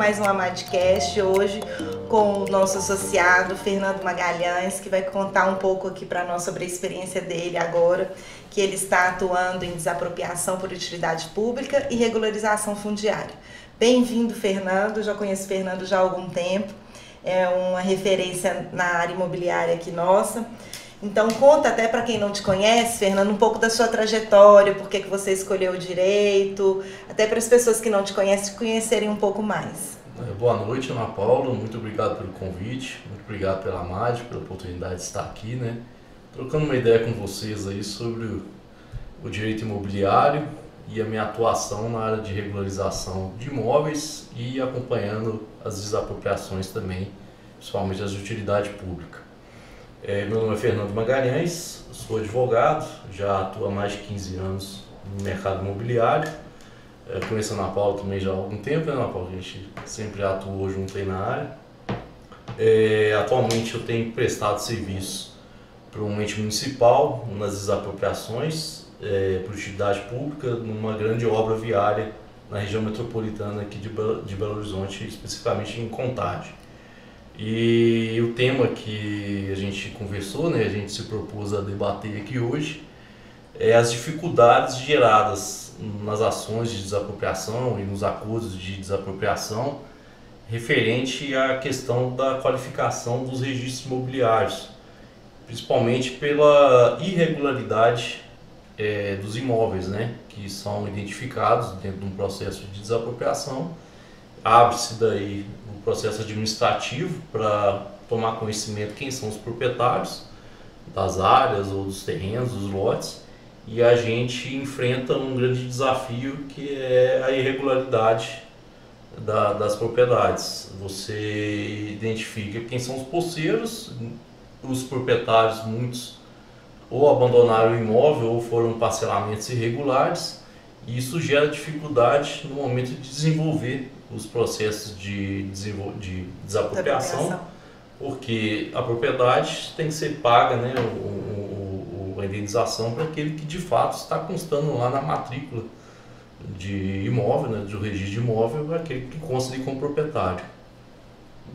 mais um Amadcast hoje com o nosso associado Fernando Magalhães, que vai contar um pouco aqui para nós sobre a experiência dele agora, que ele está atuando em desapropriação por utilidade pública e regularização fundiária. Bem-vindo, Fernando. Já conheço o Fernando já há algum tempo, é uma referência na área imobiliária aqui nossa. Então conta até para quem não te conhece, Fernando, um pouco da sua trajetória, por que você escolheu o direito, até para as pessoas que não te conhecem te conhecerem um pouco mais. Boa noite, Ana Paula, muito obrigado pelo convite, muito obrigado pela AMAD, pela oportunidade de estar aqui, né? Trocando uma ideia com vocês aí sobre o direito imobiliário e a minha atuação na área de regularização de imóveis e acompanhando as desapropriações também, principalmente as de utilidade pública. Meu nome é Fernando Magalhães, sou advogado, já atuo há mais de 15 anos no mercado imobiliário. Conheço a Ana Paula também já há algum tempo, né, Ana Paula? A gente sempre atuou junto aí na área. Atualmente eu tenho prestado serviço para um ente municipal nas desapropriações por utilidade pública numa grande obra viária na região metropolitana aqui de Belo Horizonte, especificamente em Contagem. E o tema que a gente conversou, né, a gente se propôs a debater aqui hoje, é as dificuldades geradas nas ações de desapropriação e nos acordos de desapropriação referente à questão da qualificação dos registros imobiliários, principalmente pela irregularidade dos imóveis, né, que são identificados dentro de um processo de desapropriação. Abre-se daí o processo administrativo para tomar conhecimento quem são os proprietários das áreas ou dos terrenos, dos lotes, e a gente enfrenta um grande desafio que é a irregularidade das propriedades. Você identifica quem são os posseiros, os proprietários, muitos ou abandonaram o imóvel ou foram parcelamentos irregulares, e isso gera dificuldade no momento de desenvolver os processos de desapropriação, porque a propriedade tem que ser paga, né, a indenização para aquele que de fato está constando lá na matrícula de imóvel, né, do registro de imóvel, aquele que consta ali como proprietário.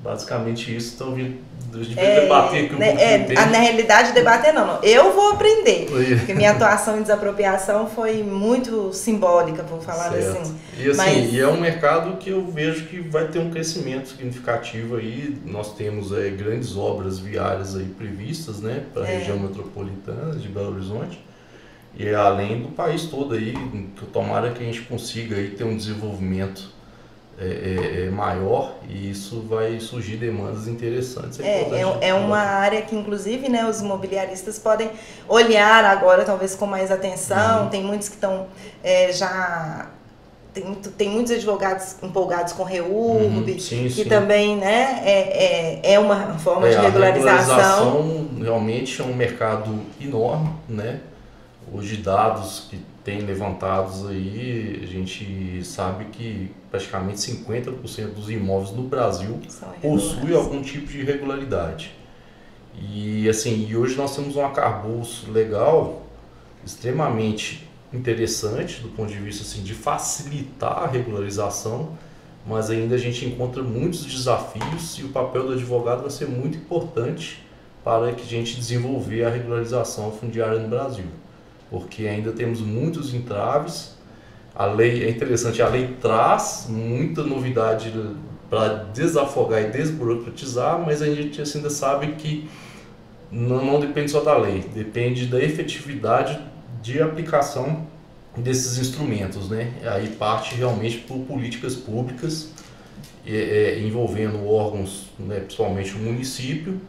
Basicamente isso, então a gente vai debater aqui um pouco. Na realidade, debater não. Eu vou aprender, porque minha atuação em desapropriação foi muito simbólica, vou falar assim. E é um mercado que eu vejo que vai ter um crescimento significativo aí. Nós temos grandes obras viárias aí previstas, né, para a região metropolitana de Belo Horizonte e além do país todo aí, que tomara que a gente consiga aí ter um desenvolvimento maior, e isso vai surgir demandas interessantes. É uma área que inclusive, né, os imobiliaristas podem olhar agora talvez com mais atenção. Tem muitos que estão tem muitos advogados empolgados com REURB, que também, né, é uma forma de regularização. A regularização realmente é um mercado enorme, né? Hoje dados que tem levantados aí, a gente sabe que praticamente 50% dos imóveis no Brasil possuem algum tipo de irregularidade. E hoje nós temos um arcabouço legal extremamente interessante do ponto de vista de facilitar a regularização, mas ainda a gente encontra muitos desafios e o papel do advogado vai ser muito importante para que a gente desenvolver a regularização fundiária no Brasil. Porque ainda temos muitos entraves. A lei, é interessante, a lei traz muita novidade para desafogar e desburocratizar, mas a gente ainda sabe que não depende só da lei, depende da efetividade de aplicação desses instrumentos, né? Aí parte realmente por políticas públicas envolvendo órgãos, né, principalmente o município,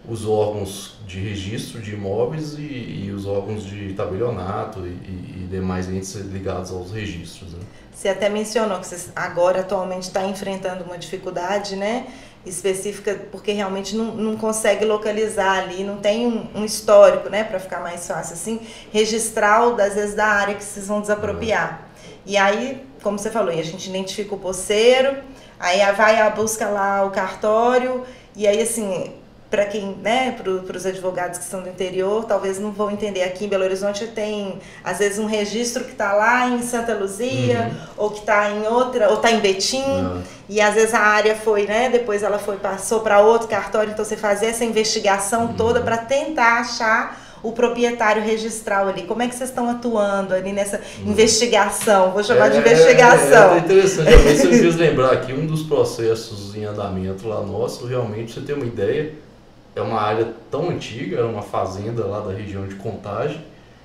os órgãos de registro de imóveis e os órgãos de tabelionato e demais entes ligados aos registros, né? Você até mencionou que você agora atualmente está enfrentando uma dificuldade, né, específica, porque realmente não consegue localizar ali, não tem um histórico, né, para ficar mais fácil assim, registrar às vezes da área que vocês vão desapropriar. E aí, como você falou, a gente identifica o posseiro, aí vai a busca lá o cartório, e aí assim, para quem, né, para os advogados que são do interior, talvez não vão entender. Aqui em Belo Horizonte tem, às vezes, um registro que está lá em Santa Luzia, ou que está em outra, ou está em Betim, e às vezes a área foi, né, depois ela passou para outro cartório, então você fazia essa investigação toda para tentar achar o proprietário registral ali. Como é que vocês estão atuando ali nessa investigação? Vou chamar de investigação. É interessante, realmente você me fez lembrar aqui um dos processos em andamento lá nosso, realmente, pra você ter uma ideia, é uma área tão antiga, era uma fazenda lá da região de Contagem,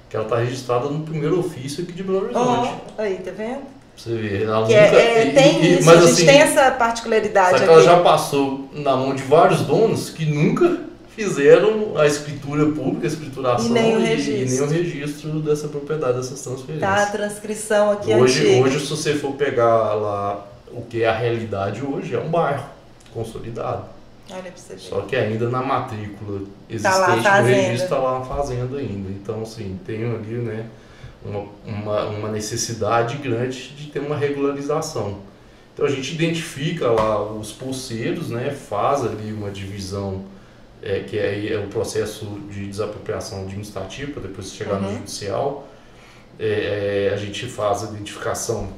que ela está registrada no primeiro ofício aqui de Belo Horizonte. Aí, tá vendo? Pra você ver, ela que nunca... tem isso, mas, a gente assim, tem essa particularidade só que aqui. ela já passou na mão de vários donos que nunca fizeram a escritura pública, a escrituração e nem o registro dessa propriedade, dessas transferências. Tá, a transcrição aqui hoje, se você for pegar lá o que é a realidade hoje, é um bairro consolidado. Olha pra você ver. Só que ainda na matrícula existente tá no registro está lá na fazenda ainda. Então, assim, tem ali, né, uma necessidade grande de ter uma regularização. Então a gente identifica lá os poceiros, né, faz ali uma divisão, que é o processo de desapropriação administrativa, para depois chegar no judicial. A gente faz a identificação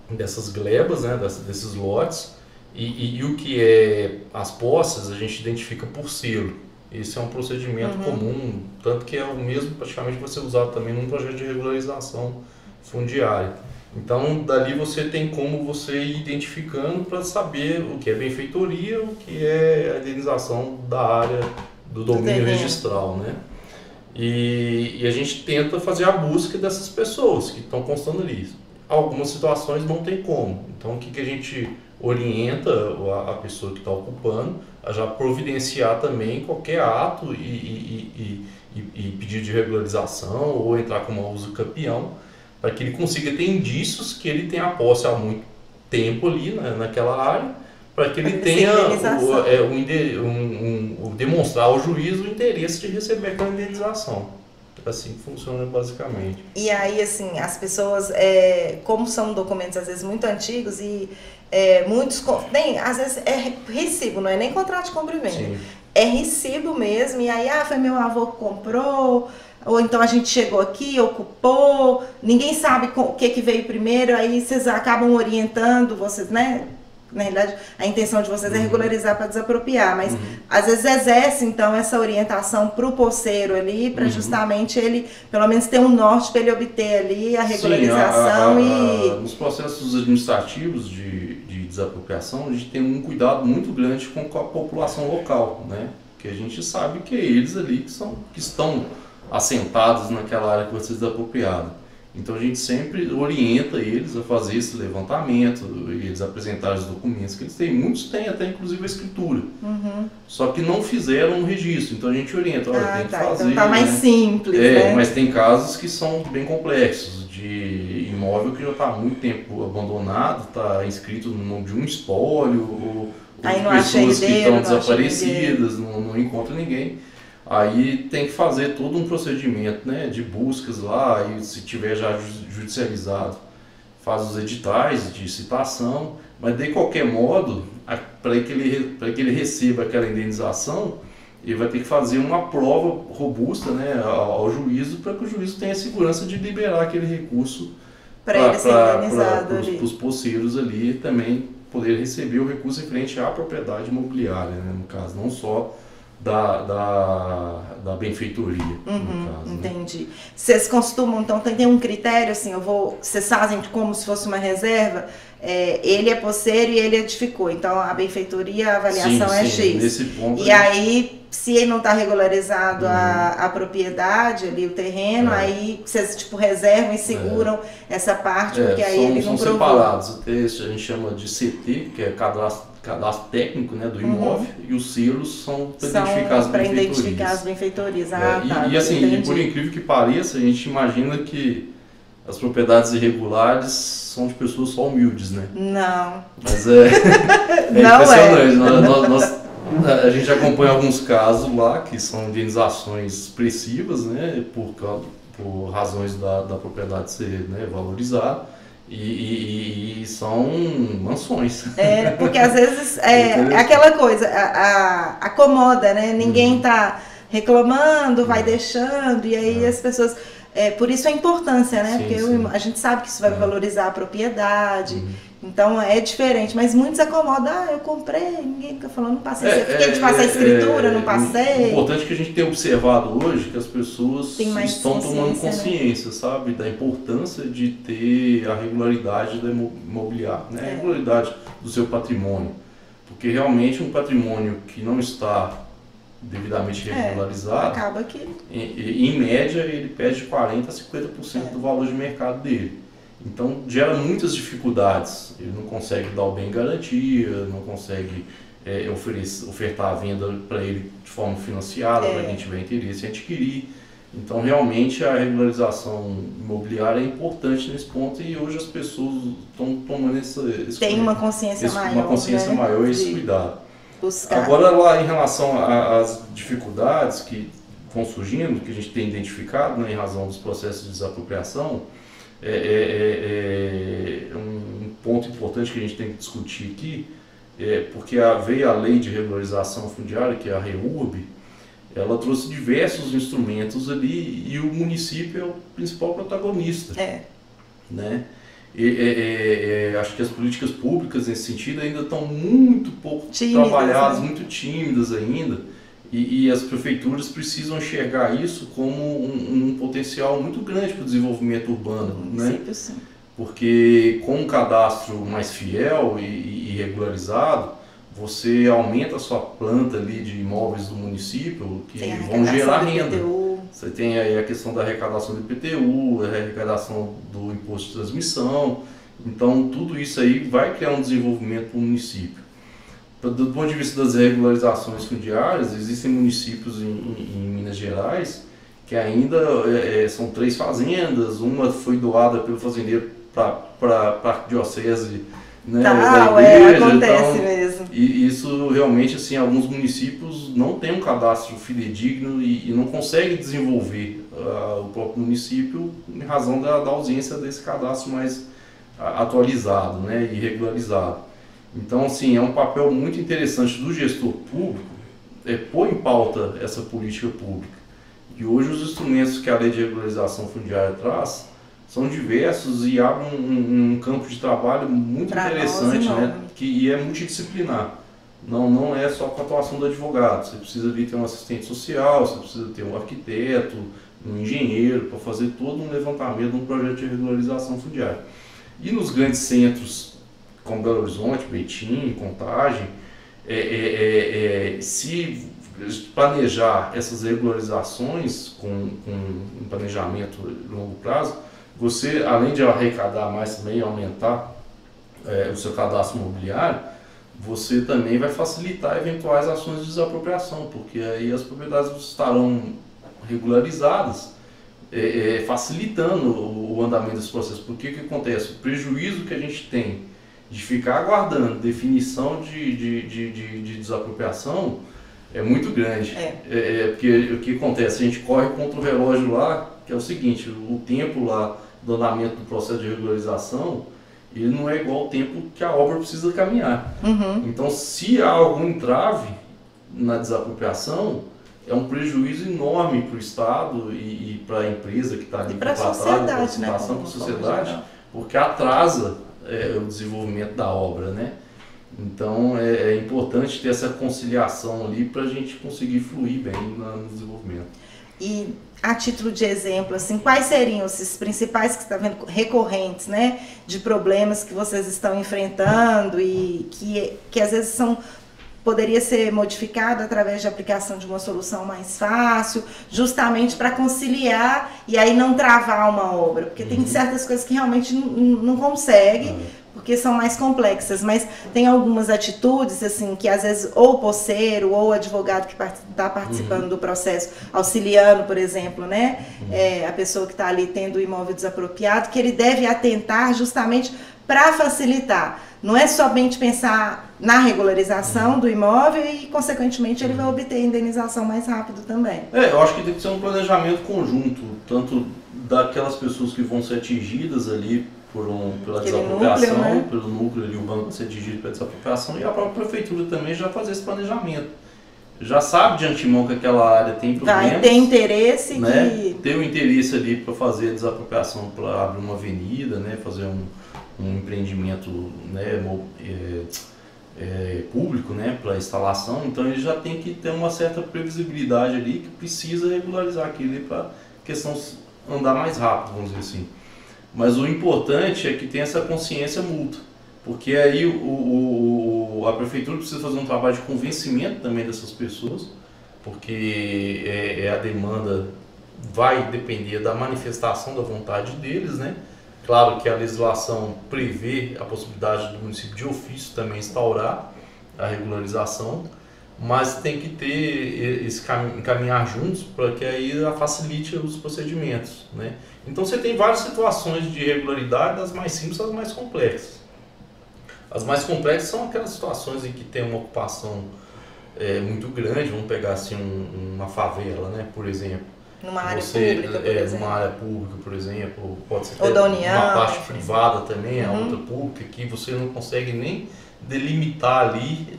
dessas glebas, né, desses lotes, e o que é as posses a gente identifica por selo. Esse é um procedimento comum, tanto que é o mesmo praticamente que você usado também num projeto de regularização fundiária. Então, dali você tem como você ir identificando para saber o que é benfeitoria, o que é a indenização da área do domínio registral, né? E a gente tenta fazer a busca dessas pessoas que estão constando ali. Algumas situações não tem como. Então, o que a gente orienta a pessoa que está ocupando a já providenciar também qualquer ato e pedido de regularização ou entrar com uma uso capião, para que ele consiga ter indícios que ele tem a posse há muito tempo ali, né, naquela área, para que ele tenha demonstrar ao juiz o interesse de receber aquela indenização. Assim que funciona basicamente. E aí, assim, as pessoas, como são documentos às vezes muito antigos e muitos, às vezes é recibo, não é nem contrato de compra e venda. Sim. É recibo mesmo, e aí, foi meu avô que comprou, ou então a gente chegou aqui, ocupou, ninguém sabe o que veio primeiro, aí vocês acabam orientando, vocês, né? Na realidade, a intenção de vocês é regularizar para desapropriar, mas às vezes exerce, então, essa orientação para o posseiro ali, para justamente ele, pelo menos, ter um norte para ele obter ali a regularização. Nos processos administrativos de desapropriação, a gente tem um cuidado muito grande com a população local, né? Porque a gente sabe que é eles ali que estão assentados naquela área que vai ser desapropriada. Então a gente sempre orienta eles a fazer esse levantamento, eles apresentarem os documentos que eles têm. Muitos têm até inclusive a escritura, só que não fizeram um registro. Então a gente orienta, olha, tem que fazer. Então tá mais simples, né? Mas tem casos que são bem complexos, de imóvel que já está há muito tempo abandonado, está inscrito no nome de um espólio, ou pessoas que estão desaparecidas, não encontra ninguém. Aí tem que fazer todo um procedimento, né, de buscas lá, e se tiver já judicializado, faz os editais de citação, mas de qualquer modo, para que ele receba aquela indenização, ele vai ter que fazer uma prova robusta, né, ao juízo, para que o juízo tenha a segurança de liberar aquele recurso para os posseiros ali também poder receber o recurso em frente à propriedade imobiliária, né, no caso, não só da benfeitoria, no caso. Entendi. Né? Vocês costumam, então, tem um critério, assim, vocês fazem como se fosse uma reserva, ele é posseiro e ele edificou, então a benfeitoria, a avaliação é X. Nesse ponto aí, se ele não está regularizado a propriedade, ali o terreno, aí vocês tipo reservam e seguram essa parte, porque aí ele não provou. São separados, a gente chama de CT, que é cadastro técnico, né, do imóvel, e os selos são para identificar as benfeitorias. E assim, por incrível que pareça, a gente imagina que as propriedades irregulares são de pessoas só humildes, né? Não. Mas impressionante. A gente acompanha alguns casos lá que são indenizações expressivas, né, por razões da propriedade ser, né, valorizada. E são mansões. Porque às vezes é aquela coisa, acomoda, né? Ninguém tá reclamando, vai deixando, e aí as pessoas... por isso a importância, né? Sim, porque sim. a gente sabe que isso vai valorizar a propriedade, então é diferente, mas muitos acomodam, eu comprei, ninguém fica falando, não passei, fiquei de passar a escritura, não passei. O importante é que a gente tem observado hoje que as pessoas estão tomando consciência, né? sabe, da importância de ter a regularidade da imobiliária, né? A regularidade do seu patrimônio, porque realmente um patrimônio que não está devidamente regularizado, acaba que... em média ele perde 40% a 50% do valor de mercado dele. Então gera muitas dificuldades, ele não consegue dar o bem em garantia, não consegue ofertar a venda para ele de forma financiada, para quem tiver interesse em adquirir. Então realmente a regularização imobiliária é importante nesse ponto e hoje as pessoas estão tomando tem uma consciência maior, uma consciência maior e esse cuidado. Buscar. Agora lá em relação às dificuldades que vão surgindo, que a gente tem identificado, né, em razão dos processos de desapropriação, um ponto importante que a gente tem que discutir aqui, porque veio a lei de regularização fundiária, que é a REURB, ela trouxe diversos instrumentos ali e o município é o principal protagonista. Né? Acho que as políticas públicas nesse sentido ainda estão muito pouco trabalhadas, né? Muito tímidas ainda, e as prefeituras precisam enxergar isso como um potencial muito grande para o desenvolvimento urbano, né? Sim. Porque com um cadastro mais fiel e regularizado, você aumenta a sua planta ali de imóveis do município que vão gerar renda. Você tem aí a questão da arrecadação do IPTU, a arrecadação do imposto de transmissão. Então, tudo isso aí vai criar um desenvolvimento para o município. Do ponto de vista das regularizações fundiárias, existem municípios em Minas Gerais que ainda são 3 fazendas, uma foi doada pelo fazendeiro para a arquidiocese, né, da igreja. Acontece mesmo. E isso realmente, assim, alguns municípios não têm um cadastro fidedigno e não conseguem desenvolver o próprio município em razão da ausência desse cadastro mais atualizado, né, e regularizado. Então, assim, é um papel muito interessante do gestor público pôr em pauta essa política pública. E hoje os instrumentos que a lei de regularização fundiária traz são diversos e abrem um campo de trabalho muito interessante, né? E é multidisciplinar. Não é só com a atuação do advogado. Você precisa ali ter um assistente social, você precisa ter um arquiteto, um engenheiro, para fazer todo um levantamento de um projeto de regularização fundiária. E nos grandes centros, como Belo Horizonte, Betim, Contagem, se planejar essas regularizações com um planejamento a longo prazo, você, além de arrecadar mais também, aumentar o seu cadastro imobiliário, você também vai facilitar eventuais ações de desapropriação, porque aí as propriedades estarão regularizadas, facilitando o andamento desse processo. Porque o que acontece? O prejuízo que a gente tem de ficar aguardando definição de desapropriação é muito grande. Porque o que acontece? A gente corre contra o relógio lá, que é o seguinte, o tempo lá do andamento do processo de regularização, ele não é igual ao tempo que a obra precisa caminhar. Então, se há algum entrave na desapropriação, é um prejuízo enorme para o Estado e para a empresa que está ali para a sociedade, né? Para a sociedade, porque atrasa o desenvolvimento da obra, né? Então é importante ter essa conciliação ali para a gente conseguir fluir bem no desenvolvimimento. E a título de exemplo, assim, quais seriam esses principais que você está vendo recorrentes, né, de problemas que vocês estão enfrentando e que às vezes poderia ser modificado através de aplicação de uma solução mais fácil, justamente para conciliar e aí não travar uma obra, porque tem certas coisas que realmente não consegue, porque são mais complexas, mas tem algumas atitudes assim que às vezes ou o posseiro ou o advogado que está participando do processo, auxiliando, por exemplo, né, a pessoa que está ali tendo o imóvel desapropriado, que ele deve atentar justamente para facilitar. Não é somente pensar na regularização do imóvel e, consequentemente, ele vai obter a indenização mais rápido também. Eu acho que tem que ser um planejamento conjunto, tanto daquelas pessoas que vão ser atingidas ali pela Aquele desapropriação, núcleo, né? pelo núcleo ali urbano que ser dirigido pela desapropriação, e a própria prefeitura também já fazer esse planejamento. Já sabe de antemão que aquela área tem problemas. Vai ter interesse, né? que... Ter o interesse ali para fazer a desapropriação, para abrir uma avenida, né? Fazer um empreendimento, né? Público, né? Para instalação. Então ele já tem que ter uma certa previsibilidade ali, que precisa regularizar aquilo para a questão andar mais rápido, vamos dizer assim. Mas o importante é que tenha essa consciência mútua, porque aí a prefeitura precisa fazer um trabalho de convencimento também dessas pessoas, porque a demanda vai depender da manifestação da vontade deles, né? Claro que a legislação prevê a possibilidade do município de ofício também instaurar a regularização, mas tem que ter esse caminhar juntos para que aí facilite os procedimentos, né? Então você tem várias situações de irregularidade, das mais simples às mais complexas. As mais complexas são aquelas situações em que tem uma ocupação muito grande, vamos pegar assim uma favela, né, por exemplo. Numa área pública, por exemplo. Numa área pública, por exemplo, pode ser ou da União, uma parte privada também, a outra pública, que você não consegue nem delimitar ali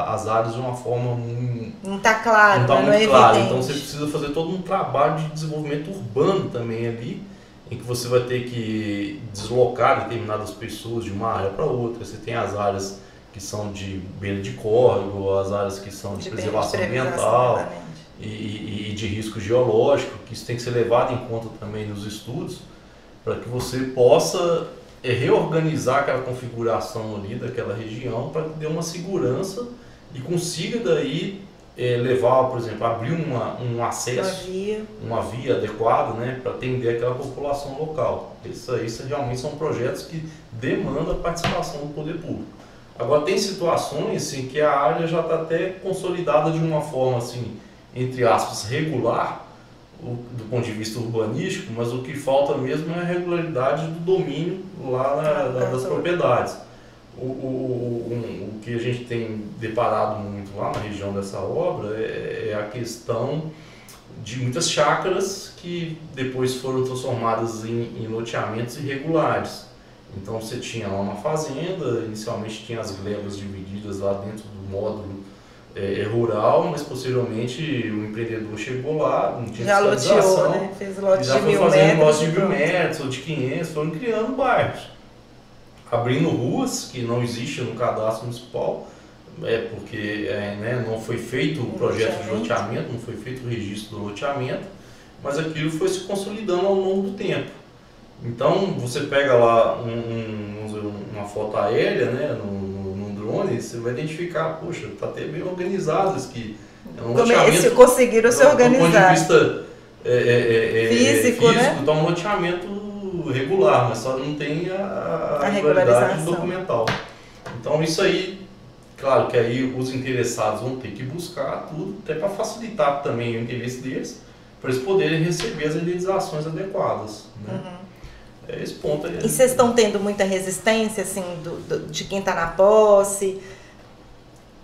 as áreas de uma forma não está claro, não tá não muito é claro. evidente. Então você precisa fazer todo um trabalho de desenvolvimento urbano também ali, em que você vai ter que deslocar determinadas pessoas de uma área para outra. Você tem as áreas que são de beira de córrego, as áreas que são de preservação ambiental e de risco geológico, que isso tem que ser levado em conta também nos estudos, para que você possa reorganizar aquela configuração ali daquela região para que dê uma segurança e consiga daí levar, por exemplo, abrir um acesso, uma via adequada, né, para atender aquela população local. Isso realmente são projetos que demandam a participação do poder público. Agora tem situações em que a área já está até consolidada de uma forma assim, entre aspas, regular, do ponto de vista urbanístico, mas o que falta mesmo é a regularidade do domínio lá das propriedades. O que a gente tem deparado muito lá na região dessa obra é a questão de muitas chácaras que depois foram transformadas em loteamentos irregulares. Então você tinha lá uma fazenda, inicialmente tinha as glebas divididas lá dentro do módulo rural, mas posteriormente o empreendedor chegou lá, não tinha fiscalização, né? Fez lote já de foi 1000 fazendo metros, lote de 1000 metros ou de 500, foram criando bairros, abrindo ruas que não existem no cadastro municipal, porque não foi feito o projeto de loteamento, não foi feito o registro do loteamento, mas aquilo foi se consolidando ao longo do tempo. Então você pega lá uma foto aérea, né, num drone, você vai identificar, poxa, está até bem organizado isso aqui. É um loteamento, conseguiram se organizar. Do ponto de vista físico, né? Então é um loteamento regular, mas só não tem a regularidade documental. Então isso aí, claro que aí os interessados vão ter que buscar tudo, até para facilitar também o interesse deles, para eles poderem receber as indenizações adequadas, né? Esse ponto aí. E vocês estão tendo muita resistência, assim, de quem está na posse?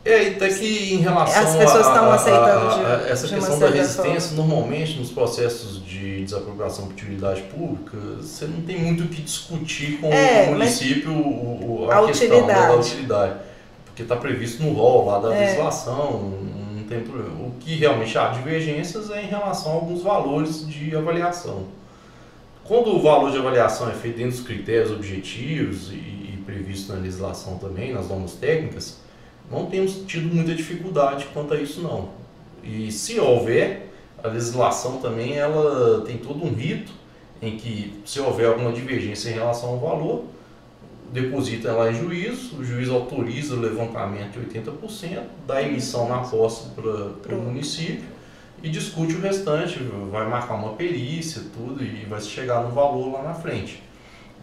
Até que em relação as pessoas estão aceitando essa questão da resistência, normalmente nos processos de desapropriação por utilidade pública, você não tem muito o que discutir com o município a questão da utilidade, porque está previsto no rol lá da legislação, não tem problema. O que realmente há divergências é em relação a alguns valores de avaliação. Quando o valor de avaliação é feito dentro dos critérios objetivos e previsto na legislação também, nas normas técnicas, não temos tido muita dificuldade quanto a isso não. E se houver, a legislação também ela tem todo um rito em que, se houver alguma divergência em relação ao valor, deposita lá em juízo, o juiz autoriza o levantamento de 80%, dá emissão na posse para o município, e discute o restante, vai marcar uma perícia, tudo, e vai chegar no valor lá na frente.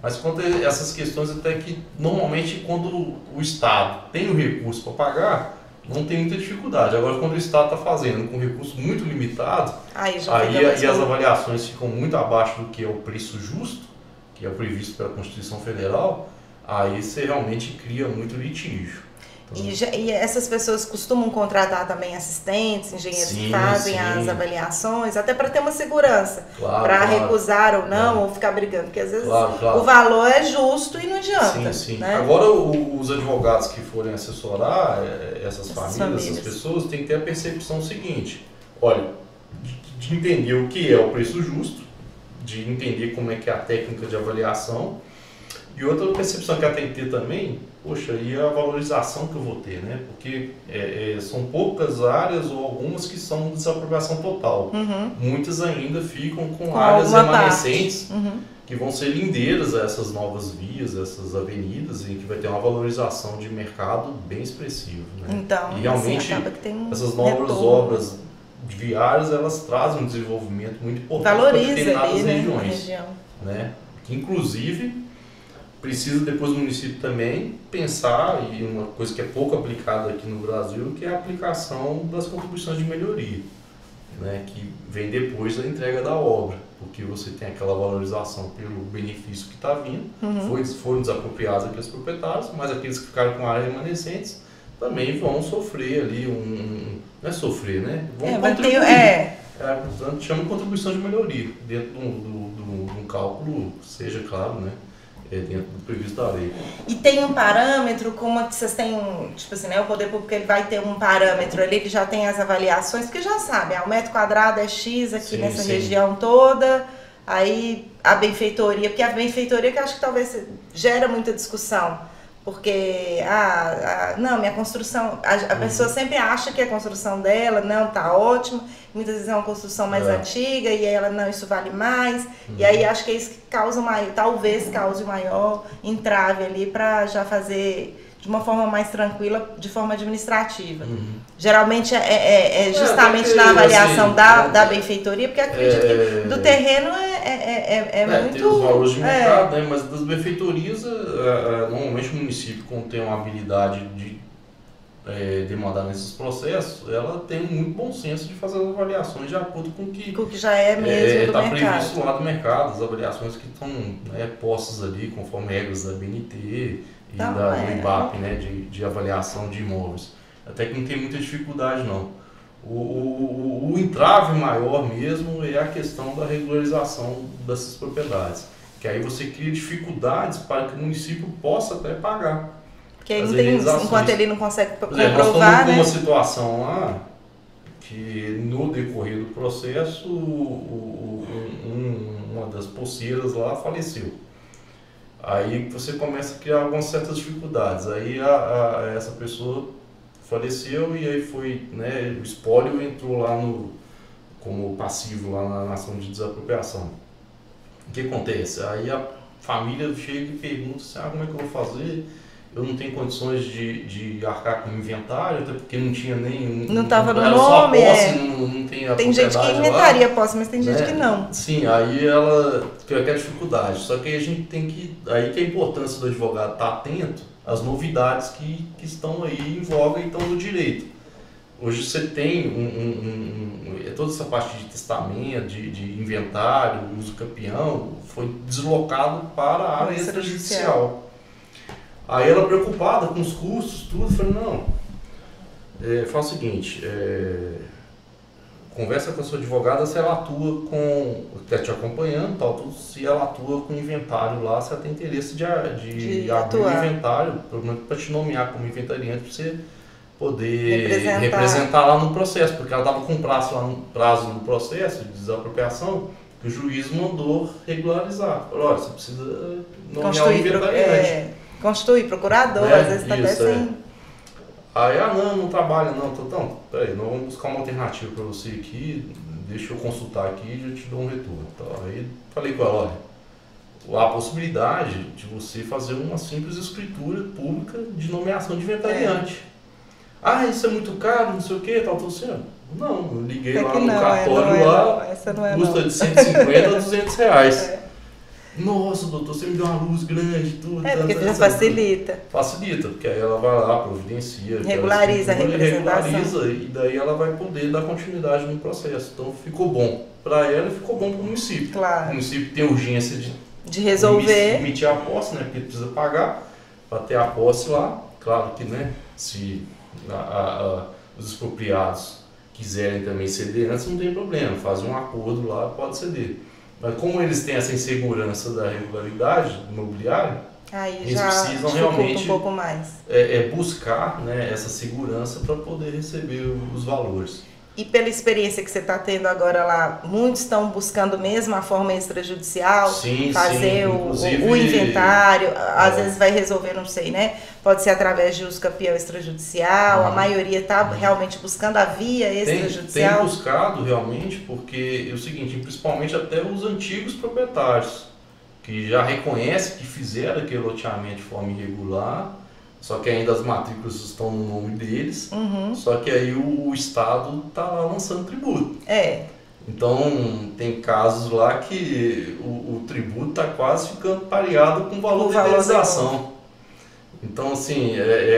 Mas quanto a essas questões, até que normalmente quando o Estado tem o recurso para pagar, não tem muita dificuldade. Agora, quando o Estado está fazendo com recurso muito limitado, aí as avaliações ficam muito abaixo do que é o preço justo, que é o previsto pela Constituição Federal, aí você realmente cria muito litígio. E essas pessoas costumam contratar também assistentes, engenheiros que fazem as avaliações, até para ter uma segurança, para recusar ou não, ou ficar brigando, porque às vezes o valor é justo e não adianta. Né? Agora, os advogados que forem assessorar essas famílias, essas pessoas, têm que ter a percepção seguinte: olha, de entender o que é o preço justo, de entender como é que é a técnica de avaliação, e outra percepção que ela tem que ter também, poxa, e a valorização que eu vou ter, né? Porque são poucas áreas ou algumas que são desapropriação total. Muitas ainda ficam com áreas remanescentes que vão ser lindeiras a essas novas vias, essas avenidas, e que vai ter uma valorização de mercado bem expressiva. Né? Então, e realmente, acaba que tem essas novas obras viárias, elas trazem um desenvolvimento muito importante para determinadas ali, regiões. Né? Que, inclusive, precisa depois do município também pensar, e uma coisa que é pouco aplicada aqui no Brasil, que é a aplicação das contribuições de melhoria, né, que vem depois da entrega da obra, porque você tem aquela valorização pelo benefício que está vindo, foram desapropriados aqueles proprietários, mas aqueles que ficaram com áreas remanescentes também vão sofrer ali não é sofrer, né? Vão contribuir. Portanto, chama de contribuição de melhoria, dentro de um cálculo, seja claro, né? Dentro do previsto da lei. E tem um parâmetro, como que vocês têm, tipo assim, né, o poder público ele vai ter um parâmetro ali que já tem as avaliações, porque já sabe, o metro quadrado é X aqui nessa região toda, aí a benfeitoria, porque a benfeitoria que eu acho que talvez gera muita discussão, porque, não, minha construção, a pessoa sempre acha que a construção dela, não, tá ótimo, muitas vezes é uma construção mais antiga, e aí ela, não, isso vale mais, e aí acho que é isso que causa talvez cause o maior entrave ali para já fazer de uma forma mais tranquila, de forma administrativa. Geralmente é justamente na avaliação assim, da benfeitoria, porque acredito que do terreno muito... Tem os valores de mercado, né? Mas das benfeitorias, normalmente o município, quando tem uma habilidade de demandar nesses processos, ela tem muito bom senso de fazer as avaliações de acordo com o que já é mesmo do mercado. Está previsto lá do mercado, as avaliações que estão postas ali conforme regras da BNT e do IBAP, né, de avaliação de imóveis. Até que não tem muita dificuldade, não. O entrave maior mesmo é a questão da regularização dessas propriedades, que aí você cria dificuldades para que o município possa até pagar. Porque aí não tem, enquanto ele não consegue comprovar, nós estamos com uma situação lá que no decorrer do processo uma das pulseiras lá faleceu. Aí você começa a criar algumas certas dificuldades. Aí essa pessoa faleceu e aí foi, né, o espólio entrou lá como passivo lá na ação de desapropriação. O que acontece? Aí a família chega e pergunta assim, como é que eu vou fazer? Eu não tenho condições de arcar com inventário, até porque não tinha nem... Não estava no nome, não tem a tem gente que inventaria a posse, mas tem gente que não. Sim, aí ela fica aquela dificuldade. Só que aí a gente tem que... Aí que a importância do advogado estar atento às novidades que estão aí em voga e estão no direito. Hoje você tem toda essa parte de testamento, de inventário, uso campeão, foi deslocado para a área extrajudicial. Aí ela preocupada com os custos, tudo, falei, não, faz o seguinte, conversa com a sua advogada se ela atua está te acompanhando, tal, tudo, se ela atua com inventário lá, se ela tem interesse de abrir o inventário, para te nomear como inventariante, para você poder representar lá no processo, porque ela estava com prazo no processo de desapropriação, que o juiz mandou regularizar. Falou, olha, você precisa nomear o inventariante. Constituir procurador, às vezes está até sem... Aí, não trabalha não. Então, peraí, nós vamos buscar uma alternativa para você aqui, deixa eu consultar aqui e já te dou um retorno. Então, aí falei com ela, olha, a possibilidade de você fazer uma simples escritura pública de nomeação de inventariante. Isso é muito caro, não sei o que, tal, assim, não, eu liguei lá no cartório custa de 150 a 200 reais. Nossa, doutor, você me deu uma luz grande, tudo. Porque já facilita. Facilita, porque aí ela vai lá, providencia. Regulariza a representação. Regulariza, e daí ela vai poder dar continuidade no processo. Então ficou bom para ela e ficou bom para o município. Claro. O município tem urgência de resolver. Emitir a posse, né? Porque precisa pagar para ter a posse lá. claro que, né, se os expropriados quiserem também ceder antes, não tem problema, fazem um acordo lá, pode ceder. Mas como eles têm essa insegurança da regularidade imobiliária, aí eles já precisam realmente um pouco mais. Buscar, né, essa segurança para poder receber os valores. E pela experiência que você está tendo agora lá, muitos estão buscando mesmo a forma extrajudicial, fazer o inventário, às vezes vai resolver, não sei, né? Pode ser através de uso campeão extrajudicial, a maioria está realmente buscando a via extrajudicial. Tem buscado realmente, porque é o seguinte, principalmente até os antigos proprietários, que já reconhecem que fizeram aquele loteamento de forma irregular, só que ainda as matrículas estão no nome deles, só que aí o Estado está lançando tributo. Então, tem casos lá que o tributo está quase ficando pareado com o valor da indenização. Então, assim,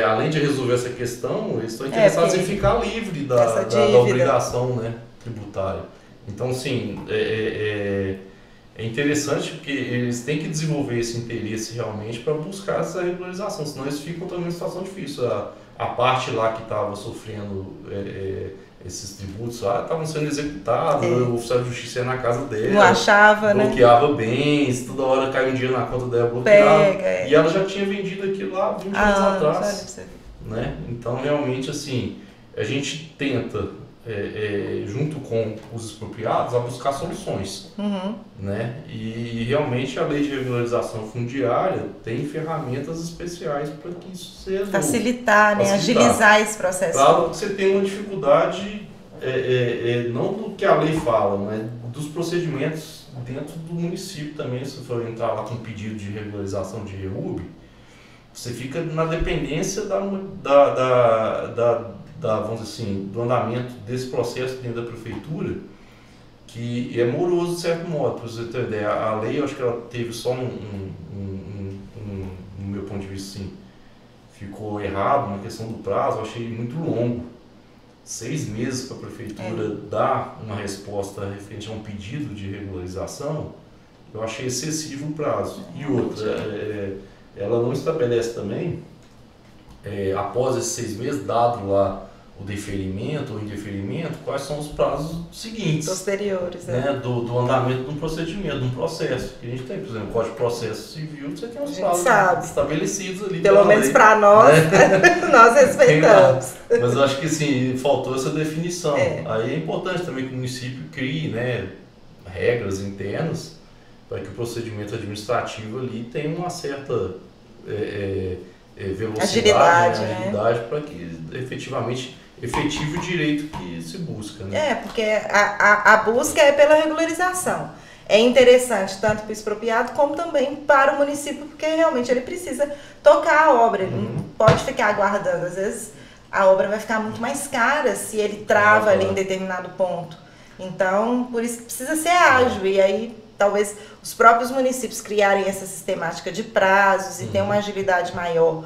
além de resolver essa questão, eles estão interessados em ficar livre da obrigação, né, tributária. Então, assim, é interessante porque eles têm que desenvolver esse interesse realmente para buscar essa regularização, senão eles ficam também em situação difícil. A parte lá que estava sofrendo esses tributos lá estavam sendo executados, o oficial de justiça ia na casa dela, não achava, bloqueava bens, toda hora caiu um dinheiro na conta dela, bloqueava. E ela já tinha vendido aquilo lá 20 anos atrás. Né? Então, realmente, assim, a gente tenta, junto com os expropriados, a buscar soluções. Né? E realmente a lei de regularização fundiária tem ferramentas especiais para que isso seja facilitar, né? Agilizar esse processo. Claro que você tem uma dificuldade, não do que a lei fala, mas dos procedimentos dentro do município também. Se for entrar lá com pedido de regularização de REURB, você fica na dependência vamos dizer assim, do andamento desse processo dentro da prefeitura, que é moroso de certo modo. Para você ter ideia, a lei, eu acho que ela teve só no meu ponto de vista, assim, ficou errado na questão do prazo, eu achei muito longo. 6 meses para a prefeitura dar uma resposta referente a um pedido de regularização, eu achei excessivo o prazo. E outra, ela não estabelece também, após esses 6 meses, dado lá o deferimento ou indeferimento, quais são os prazos seguintes. Posteriores, né? Do andamento de um procedimento, de um processo. Que a gente tem, por exemplo, o Código de Processo Civil, você tem os prazos estabelecidos ali. Pelo menos para nós, né? Nós respeitamos. Mas eu acho que assim, faltou essa definição. Aí é importante também que o município crie, né, regras internas para que o procedimento administrativo ali tenha uma certa velocidade, agilidade, para que efetive o direito que se busca. Né? Porque a busca é pela regularização. É interessante tanto para o expropriado como também para o município, porque realmente ele precisa tocar a obra, ele não pode ficar aguardando. Às vezes a obra vai ficar muito mais cara se ele trava ali em determinado ponto. Então, por isso precisa ser ágil. E aí, talvez os próprios municípios criarem essa sistemática de prazos e ter uma agilidade maior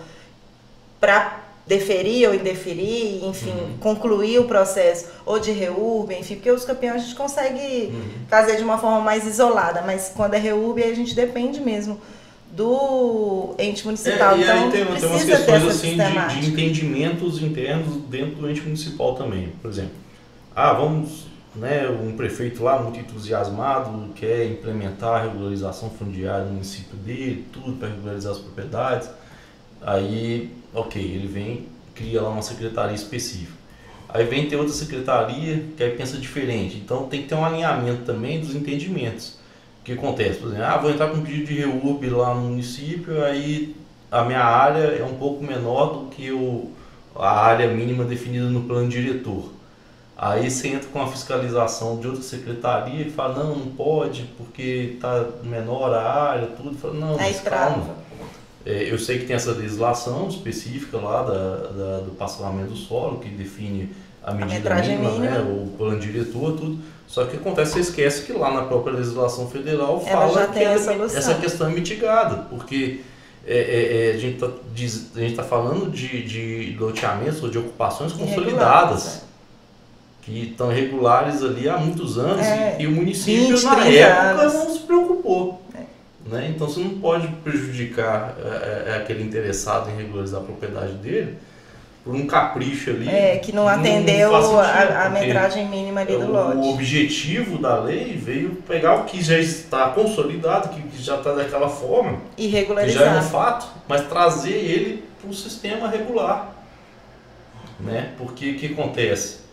para deferir ou indeferir, enfim, concluir o processo, ou de REURB, enfim, porque os campeões a gente consegue fazer de uma forma mais isolada, mas quando é REURB a gente depende mesmo do ente municipal. E então, aí tem umas questões assim de entendimentos internos dentro do ente municipal também. Por exemplo, vamos, né, um prefeito lá muito entusiasmado quer implementar a regularização fundiária no município dele, tudo para regularizar as propriedades. Aí, ele vem, cria lá uma secretaria específica. Aí vem ter outra secretaria que aí pensa diferente. Então tem que ter um alinhamento também dos entendimentos. O que acontece? Por exemplo, vou entrar com um pedido de REURB lá no município, aí a minha área é um pouco menor do que a área mínima definida no plano diretor. Aí você entra com a fiscalização de outra secretaria e fala, não pode, porque está menor a área, tudo. Fala, não, mas calma. Eu sei que tem essa legislação específica lá do parcelamento do solo, que define a medida mínima, né, o plano diretor, tudo. Só que acontece, você esquece que lá na própria legislação federal fala que essa questão é mitigada, porque a gente está falando de loteamentos ou de ocupações consolidadas, que estão irregulares ali há muitos anos, e o município, na época, não se preocupou. né? Então você não pode prejudicar aquele interessado em regularizar a propriedade dele por um capricho ali. Que não atendeu a metragem mínima ali do lote. O objetivo da lei veio pegar o que já está consolidado, que já está daquela forma, e regularizar. que já é um fato, mas trazer ele para o sistema regular, né? Porque o que acontece?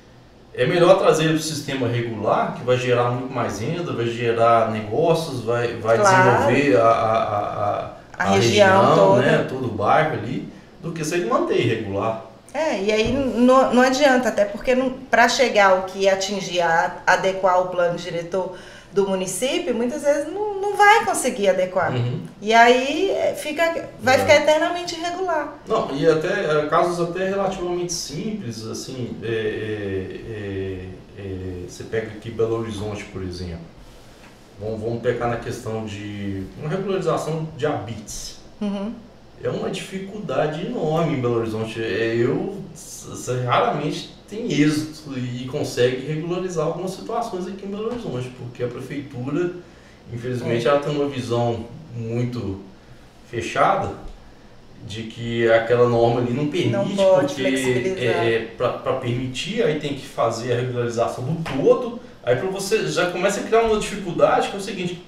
É melhor trazer ele para o sistema regular, que vai gerar muito mais renda, vai gerar negócios, vai desenvolver a região toda, né? Todo o bairro ali, do que se ele manter irregular. E aí não adianta, até porque para chegar ao que atingir, adequar o plano diretor do município, muitas vezes não vai conseguir adequar. E aí vai ficar eternamente irregular. Não, e até casos até relativamente simples, assim, você pega aqui Belo Horizonte, por exemplo. Vamos pegar na questão de uma regularização de habites. É uma dificuldade enorme em Belo Horizonte. Você raramente tem êxito e consegue regularizar algumas situações aqui em Belo Horizonte, porque a prefeitura, infelizmente, ela tem uma visão muito fechada de que aquela norma ali não permite, porque para permitir, aí tem que fazer a regularização do todo, aí para você já começa a criar uma dificuldade que é o seguinte: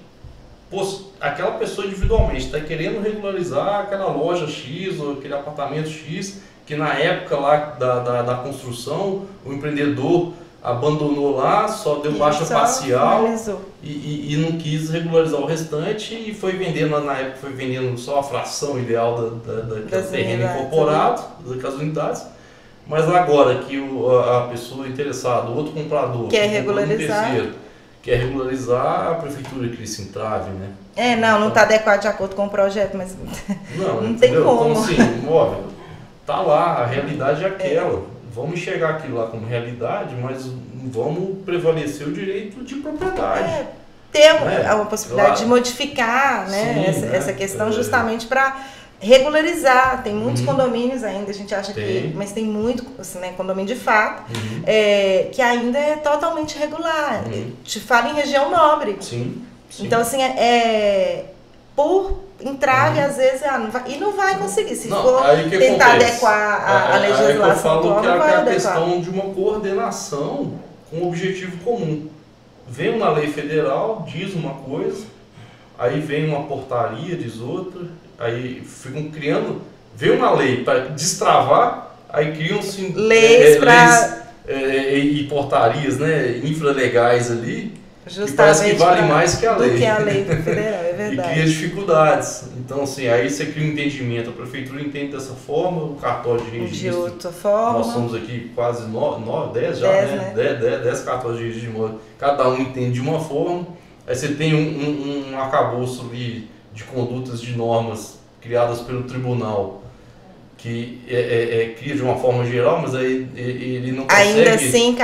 aquela pessoa individualmente está querendo regularizar aquela loja X ou aquele apartamento X, que na época lá da construção o empreendedor abandonou lá, só deu baixa parcial e não quis regularizar o restante e foi vendendo, na época foi vendendo só a fração ideal daquele terreno incorporado, daquelas unidades. Mas agora que a pessoa interessada, o outro comprador, quer regularizar, quer regularizar, a prefeitura cria esse entrave, né? Não está adequado de acordo com o projeto, mas não tem entendeu? como. Então, assim, olha, tá lá, a realidade é aquela. Vamos enxergar aquilo lá como realidade, mas vamos prevalecer o direito de propriedade. Ter uma possibilidade de modificar, né, essa questão justamente para regularizar. Tem muitos condomínios ainda, a gente acha mas tem muito, assim, né, condomínio de fato, que ainda é totalmente irregular. Te falo em região nobre. Sim. Então, assim, por entrave, às vezes, não vai conseguir. Se for tentar adequar a legislação atual, não vai adequar. É a questão de uma coordenação com um objetivo comum. Vem uma lei federal, diz uma coisa, aí vem uma portaria, diz outra, aí ficam criando, vem uma lei para destravar, aí criam-se leis e portarias, né, infralegais ali, justamente, parece que vale mais que a lei. Do que a lei federal, é verdade. E cria dificuldades. Então, assim, aí você cria um entendimento, a prefeitura entende dessa forma, o cartório de registro. De outra forma. Nós somos aqui quase 10 já, 10 cartórios de registro de imóvel. Cada um entende de uma forma. Aí você tem um arcabouço ali de condutas, de normas criadas pelo tribunal, que cria de uma forma geral, mas aí ele não consegue... Ainda assim,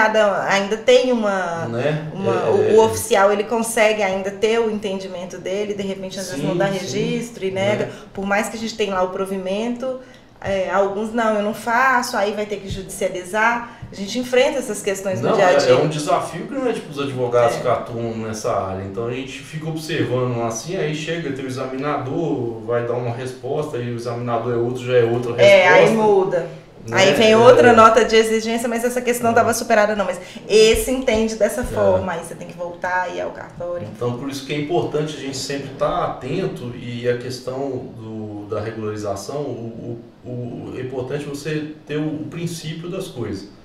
ainda tem o oficial, ele consegue ainda ter o entendimento dele, de repente às vezes não dá registro e nega, por mais que a gente tenha lá o provimento, alguns eu não faço, aí vai ter que judicializar. A gente enfrenta essas questões no dia a dia. É um desafio grande para os advogados que atuam nessa área. Então a gente fica observando assim, aí chega, tem o examinador, vai dar uma resposta, aí o examinador já é outra resposta. Aí muda. Né? Aí vem outra nota de exigência, mas essa questão não estava superada não. Mas esse entende dessa forma, aí você tem que voltar e ao cartório. Então por isso que é importante a gente sempre estar atento, e a questão da regularização, é importante você ter o princípio das coisas.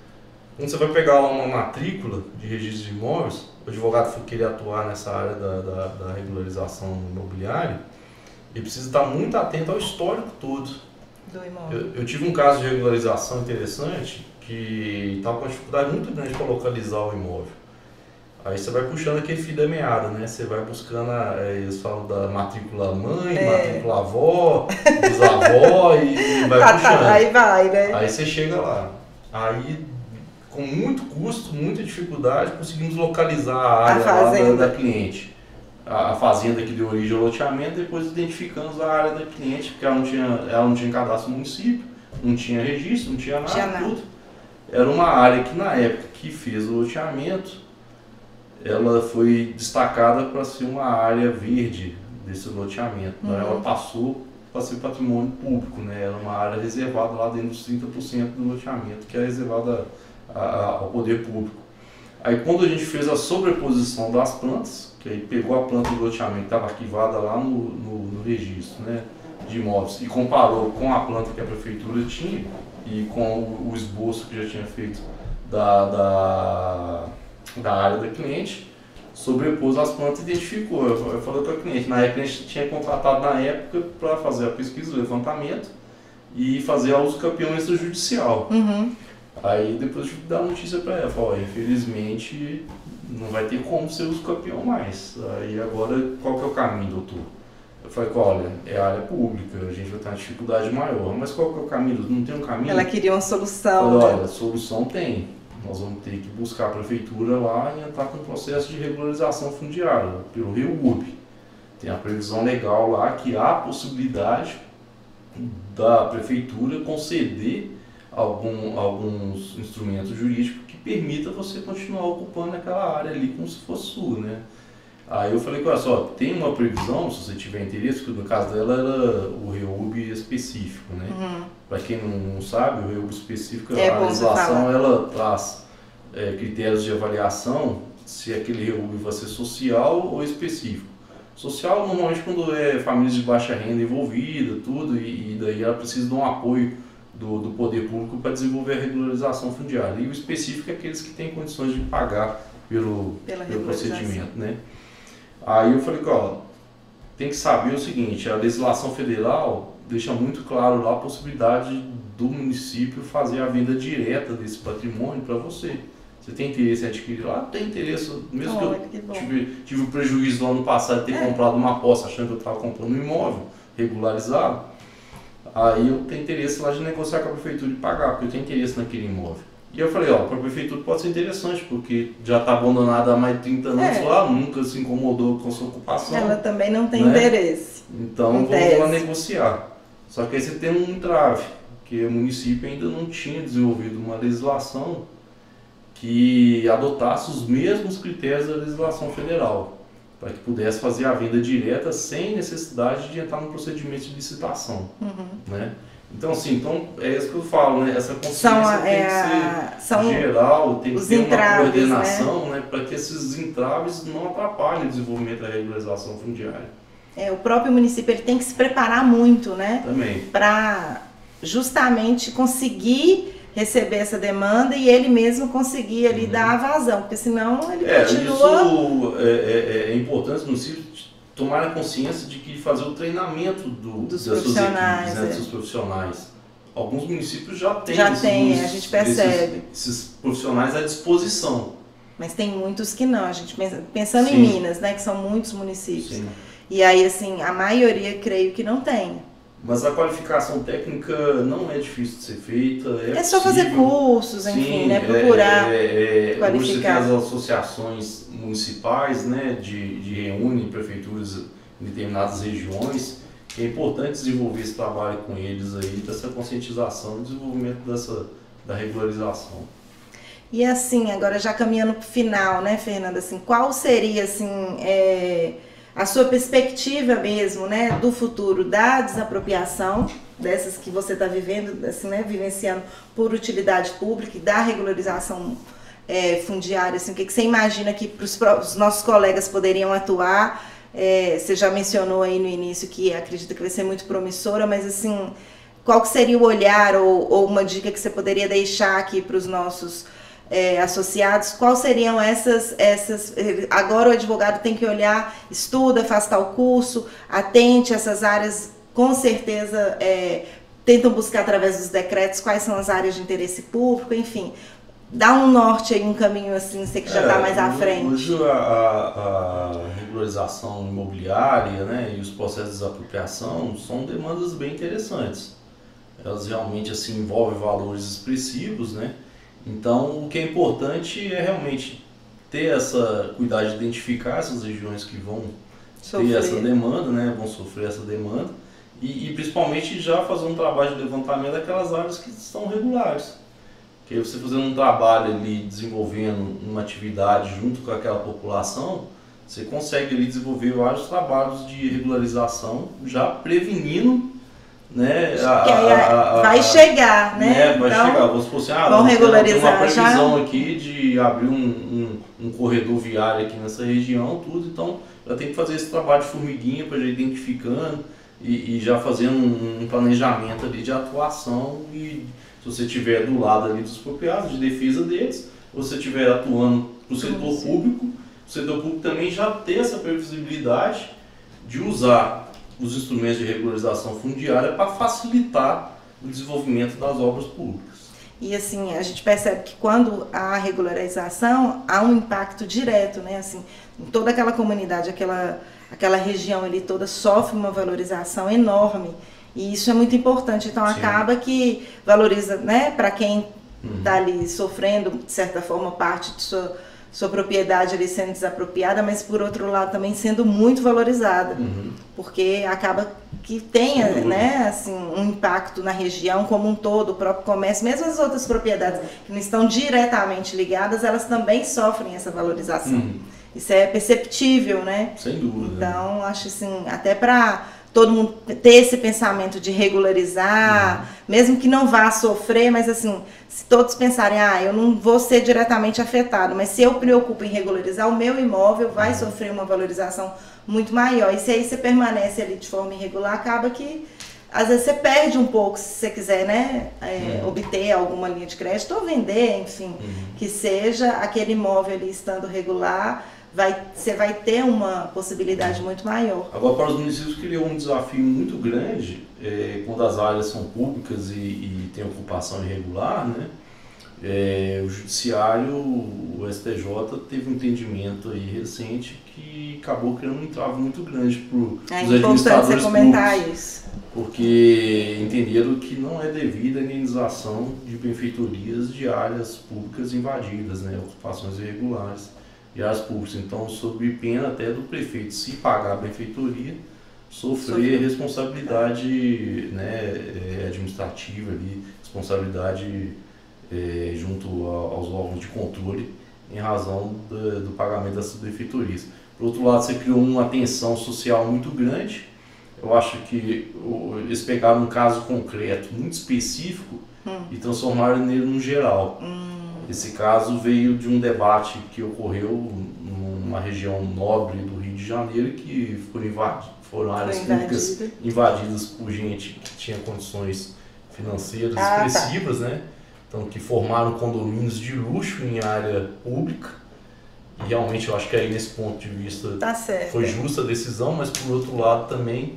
Quando você vai pegar lá uma matrícula de registro de imóveis, o advogado for querer atuar nessa área da regularização imobiliária, ele precisa estar muito atento ao histórico todo do imóvel. Eu tive um caso de regularização interessante, que estava com uma dificuldade muito grande para localizar o imóvel. Aí você vai puxando aquele fio da meada, né? Você vai buscando, eles falam da matrícula mãe, matrícula avó, bisavó e vai puxando. Aí vai, né? Aí você chega lá. Aí, com muito custo, muita dificuldade, conseguimos localizar a área lá da cliente. A fazenda que deu origem ao loteamento, depois identificamos a área da cliente, porque ela não tinha cadastro no município, não tinha registro, não tinha nada, tudo. Era uma área que na época que fez o loteamento, ela foi destacada para ser uma área verde desse loteamento. Então ela passou para ser patrimônio público, né? Era uma área reservada lá dentro dos 30% do loteamento, que é reservada ao poder público. Aí quando a gente fez a sobreposição das plantas, que aí pegou a planta do loteamento que estava arquivada lá no registro, né, de imóveis e comparou com a planta que a prefeitura tinha e com o esboço que já tinha feito da área da cliente, sobrepôs as plantas e identificou. Eu falei com a cliente, na época a gente tinha contratado na época para fazer a pesquisa, o levantamento e fazer a uso campeão extrajudicial. Aí depois eu tive que dar notícia para ela, falei, infelizmente não vai ter como ser uso campeão mais. Aí agora qual que é o caminho, doutor? Eu falei, olha, é área pública, a gente vai ter uma dificuldade maior, mas qual que é o caminho? Não tem um caminho? Ela queria uma solução. Eu falei, olha, solução tem. Nós vamos ter que buscar a prefeitura lá e entrar com um processo de regularização fundiária pelo Rio Urbe. Tem a previsão legal lá que há a possibilidade da prefeitura conceder alguns instrumentos jurídicos que permita você continuar ocupando aquela área ali como se fosse sua, né? Aí eu falei, olha só, tem uma previsão, se você tiver interesse, porque no caso dela era o REURB específico, né? Para quem não sabe, o REURB específico, a legislação ela traz critérios de avaliação se aquele REURB vai ser social ou específico. Social, normalmente, quando é famílias de baixa renda envolvida, tudo, e daí ela precisa de um apoio do poder público para desenvolver a regularização fundiária. E o específico é aqueles que têm condições de pagar pelo procedimento, né? Aí eu falei que, ó, tem que saber o seguinte, a legislação federal deixa muito claro lá a possibilidade do município fazer a venda direta desse patrimônio para você. Você tem interesse em adquirir lá? Tem interesse, mesmo que eu tive o prejuízo do ano passado de ter comprado uma posse achando que eu estava comprando um imóvel regularizado, aí eu tenho interesse lá de negociar com a prefeitura e pagar, porque eu tenho interesse naquele imóvel. E eu falei, ó, para a prefeitura pode ser interessante, porque já está abandonada há mais de 30 anos lá, nunca se incomodou com sua ocupação. Ela também não tem interesse. Então vamos lá negociar. Só que aí você tem um entrave, que o município ainda não tinha desenvolvido uma legislação que adotasse os mesmos critérios da legislação federal, para que pudesse fazer a venda direta sem necessidade de entrar no procedimento de licitação, né? Então, assim, é isso que eu falo, né? Essa consciência tem que ser geral, tem que ter uma coordenação, né? Para que esses entraves não atrapalhem o desenvolvimento da regularização fundiária. O próprio município ele tem que se preparar muito, né? Também. Para justamente conseguir receber essa demanda e ele mesmo conseguir ali dar a vazão, porque senão ele continua... Isso é importante no município tomar a consciência de que fazer o treinamento das suas equipes, né, dos seus profissionais. Alguns municípios já têm a gente percebe. Esses profissionais à disposição. Mas tem muitos que não, a gente pensando em Minas, né, que são muitos municípios. Sim. E aí, assim, a maioria creio que não tem. Mas a qualificação técnica não é difícil de ser feita. É só fazer cursos, enfim, né? Procurar qualificar. Hoje você tem as associações municipais, né, de reúnem prefeituras em determinadas regiões. É importante desenvolver esse trabalho com eles aí, dessa conscientização, desenvolvimento da regularização. E assim, agora já caminhando para o final, né, Fernanda, assim, qual seria, assim, a sua perspectiva mesmo, né, do futuro da desapropriação, dessas que você está vivendo, assim, né, vivenciando por utilidade pública e da regularização fundiária, assim, o que você imagina que os nossos colegas poderiam atuar? Você já mencionou aí no início que acredita que vai ser muito promissora, mas assim, qual que seria o olhar ou uma dica que você poderia deixar aqui para os nossos associados? Quais seriam essas... Agora o advogado tem que olhar, estuda, faz tal curso, atente a essas áreas, com certeza tentam buscar através dos decretos quais são as áreas de interesse público, enfim... Dá um norte aí, um caminho assim, você que já está mais à frente. Hoje a regularização imobiliária, né, e os processos de desapropriação são demandas bem interessantes. Elas realmente assim, envolvem valores expressivos, né? Então o que é importante é realmente ter cuidar de identificar essas regiões que vão ter essa demanda, né, vão sofrer essa demanda e principalmente já fazer um trabalho de levantamento daquelas áreas que estão regulares. Que você fazendo um trabalho ali, desenvolvendo uma atividade junto com aquela população, você consegue ali desenvolver vários trabalhos de regularização, já prevenindo, né? Vai chegar, né? Vai então, chegar. Vamos supor assim, vão regularizar tem uma previsão já aqui de abrir um corredor viário aqui nessa região, tudo, então já tem que fazer esse trabalho de formiguinha para já identificando e já fazendo um planejamento ali de atuação, e se você estiver do lado ali dos expropriados, de defesa deles, ou se você estiver atuando para o setor público, o setor público também já tem essa previsibilidade de usar os instrumentos de regularização fundiária para facilitar o desenvolvimento das obras públicas. E assim, a gente percebe que quando há regularização, há um impacto direto, né? Assim, em toda aquela comunidade, aquela região ali toda sofre uma valorização enorme. E isso é muito importante. Então, Sim. acaba que valoriza, né, para quem está ali sofrendo, de certa forma, parte de sua propriedade ali sendo desapropriada, mas por outro lado também sendo muito valorizada, porque acaba que tenha, né, assim, um impacto na região como um todo, o próprio comércio, mesmo as outras propriedades que não estão diretamente ligadas, elas também sofrem essa valorização. Isso é perceptível, né? Sem dúvida. Então, acho assim, até para todo mundo ter esse pensamento de regularizar, mesmo que não vá sofrer, mas assim, se todos pensarem, eu não vou ser diretamente afetado, mas se eu preocupo em regularizar, o meu imóvel vai sofrer uma valorização muito maior. E se aí você permanece ali de forma irregular, acaba que às vezes você perde um pouco, se você quiser, né, obter alguma linha de crédito ou vender, enfim, que seja aquele imóvel ali estando regular, você vai ter uma possibilidade muito maior. Agora, para os municípios, criou um desafio muito grande, quando as áreas são públicas e tem ocupação irregular, né? O Judiciário, o STJ, teve um entendimento aí recente que acabou criando um entrave muito grande para os administradores públicos, isso. Porque entenderam que não é devida a indenização de benfeitorias de áreas públicas invadidas, né? Ocupações irregulares e áreas públicas. Então, sob pena até do prefeito, se pagar a benfeitoria, sofrer responsabilidade, né, administrativa, ali, responsabilidade junto aos órgãos de controle em razão do pagamento das benfeitorias. Por outro lado, você criou uma tensão social muito grande. Eu acho que eles pegaram um caso concreto, muito específico, e transformaram nele no geral. Esse caso veio de um debate que ocorreu numa região nobre do Rio de Janeiro, que foram áreas públicas invadidas por gente que tinha condições financeiras expressivas, né? Então, que formaram condomínios de luxo em área pública. E realmente eu acho que aí nesse ponto de vista foi justa a decisão, mas por outro lado também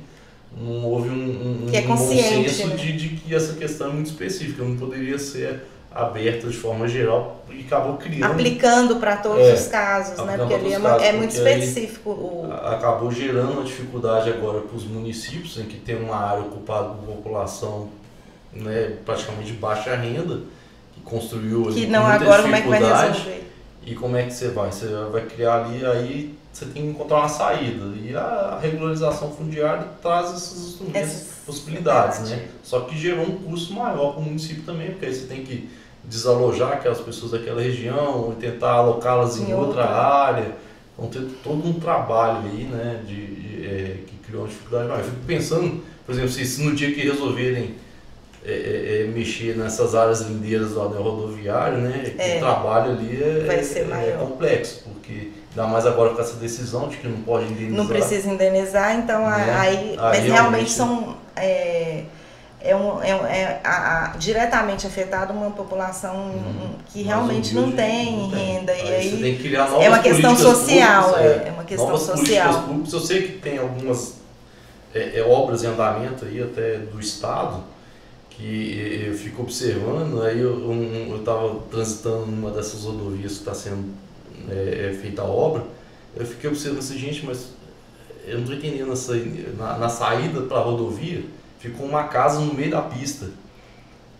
não houve um bom senso, né, de que essa questão é muito específica, não poderia ser aberta de forma geral e acabou criando... Aplicando para todos os casos, né? Porque ali é muito específico. Acabou gerando uma dificuldade agora para os municípios, em que tem uma área ocupada por população, né, praticamente de baixa renda, que construiu ali que não agora como é que vai resolver? E como é que você vai? Você vai criar ali, aí você tem que encontrar uma saída. E a regularização fundiária traz esses instrumentos, essas possibilidades, né? Só que gerou um custo maior para o município também, porque aí você tem que desalojar aquelas pessoas daquela região e tentar alocá-las em outra área. Então tem todo um trabalho aí, né, que criou uma dificuldade maior. Eu fico pensando, por exemplo, se no dia que resolverem mexer nessas áreas lindeiras lá da rodoviária, né? O trabalho ali vai ser maior. Complexo, porque ainda mais agora com essa decisão de que não pode indenizar. Não precisa indenizar, então mas realmente são diretamente afetada uma população que realmente não tem renda. E aí você tem que criar novas uma questão social, públicas, é uma questão novas social. Políticas públicas. Eu sei que tem algumas obras em andamento aí até do Estado, que eu fico observando. Aí eu estava transitando numa dessas rodovias que está sendo feita a obra, eu fiquei observando assim, gente, mas eu não estou entendendo na saída para a rodovia ficou uma casa no meio da pista.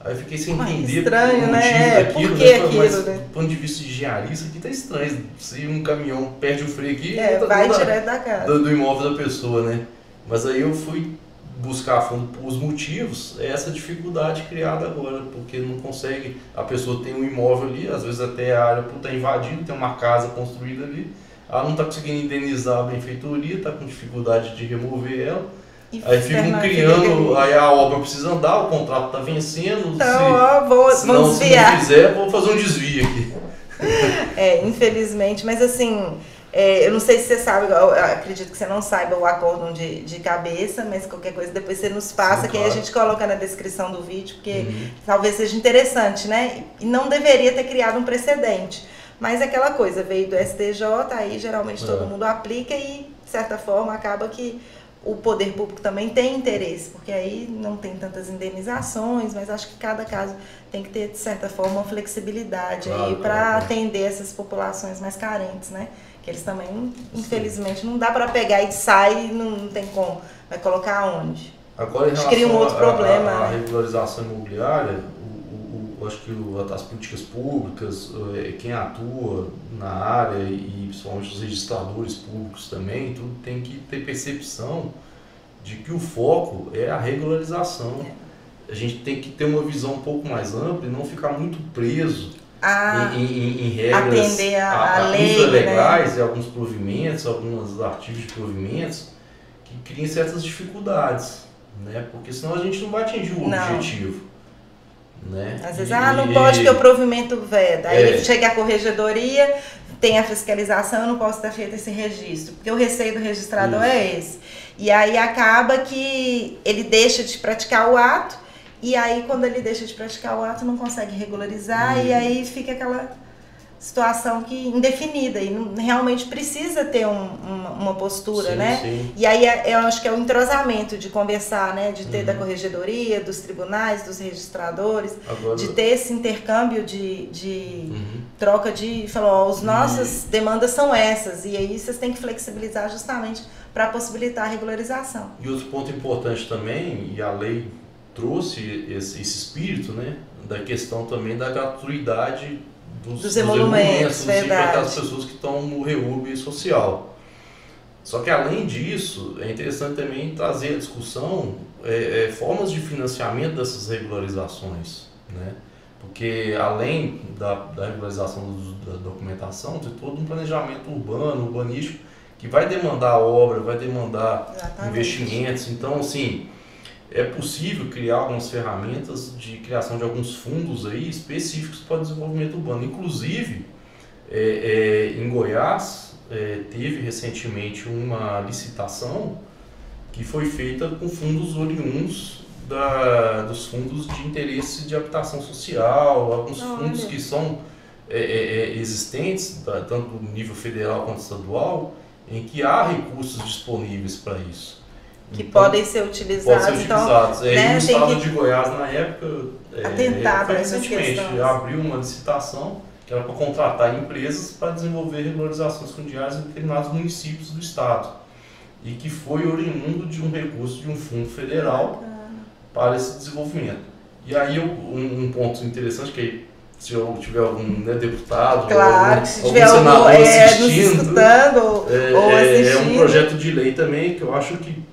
Aí eu fiquei sem entender estranho, o motivo daquilo, por que aquilo, mas né? do ponto de vista de engenharia, isso aqui tá estranho. Se um caminhão perde o freio aqui, vai direto da casa. Do imóvel da pessoa, né? Mas aí eu fui buscar a fundo os motivos, essa dificuldade criada agora, porque não consegue, a pessoa tem um imóvel ali, às vezes até a área está invadida, tem uma casa construída ali, ela não está conseguindo indenizar a benfeitoria, está com dificuldade de remover ela. E Aí ficam criando, aí a obra precisa andar, o contrato está vencendo. Então, se não fizer, vou fazer um desvio aqui. Infelizmente, mas assim, eu não sei se você sabe, eu acredito que você não saiba o acórdão de cabeça, mas qualquer coisa depois você nos passa, sim, que claro. Aí a gente coloca na descrição do vídeo, porque talvez seja interessante, né? E não deveria ter criado um precedente. Mas aquela coisa, veio do STJ, aí geralmente todo mundo aplica e, de certa forma, acaba que o poder público também tem interesse, porque aí não tem tantas indenizações, mas acho que cada caso tem que ter, de certa forma, uma flexibilidade aí para atender essas populações mais carentes, né? Que eles também, infelizmente, não dá para pegar e sair, não tem como. Vai colocar onde? Agora, em relação cria um outro problema, a regularização imobiliária, acho que as políticas públicas, quem atua na área e principalmente os registradores públicos também, tudo tem que ter percepção de que o foco é a regularização. A gente tem que ter uma visão um pouco mais ampla e não ficar muito preso em regras, atender a lei, legais, né? E alguns provimentos, alguns artigos de provimentos que criem certas dificuldades, né? Porque senão a gente não vai atingir o objetivo. Né? Às vezes, não pode ter o provimento veda. Aí chega a corregedoria, tem a fiscalização, eu não posso ter feito esse registro, porque o receio do registrador é esse. E aí acaba que ele deixa de praticar o ato, e aí quando ele deixa de praticar o ato não consegue regularizar, e aí fica aquela situação que indefinida, e realmente precisa ter uma postura, né? Sim. E aí eu acho que é o entrosamento de conversar, né? De ter da corregedoria, dos tribunais, dos registradores, de ter esse intercâmbio de troca de... Falou, as nossas demandas são essas, e aí vocês têm que flexibilizar justamente para possibilitar a regularização. E outro ponto importante também, e a lei trouxe esse espírito, né? Da questão também da gratuidade dos emolumentos, para aquelas pessoas que estão no reúbe social. Só que além disso, é interessante também trazer a discussão formas de financiamento dessas regularizações, né? Porque além da regularização da documentação, tem todo um planejamento urbano, urbanístico, que vai demandar obra, vai demandar investimentos. Então, assim, é possível criar algumas ferramentas de criação de alguns fundos aí específicos para o desenvolvimento urbano. Inclusive, em Goiás, teve recentemente uma licitação que foi feita com fundos oriundos dos fundos de interesse de habitação social, alguns fundos que são existentes, tanto no nível federal quanto estadual, em que há recursos disponíveis para isso. Que então, podem ser utilizados. Então, né, o estado de Goiás, na época, foi recentemente, abriu uma licitação que era para contratar empresas para desenvolver regularizações fundiárias em determinados municípios do estado. E que foi oriundo de um recurso de um fundo federal para esse desenvolvimento. E aí, um ponto interessante que se eu tiver algum deputado, claro, se tiver algum senador assistindo, ou assistindo, é um projeto de lei também que eu acho que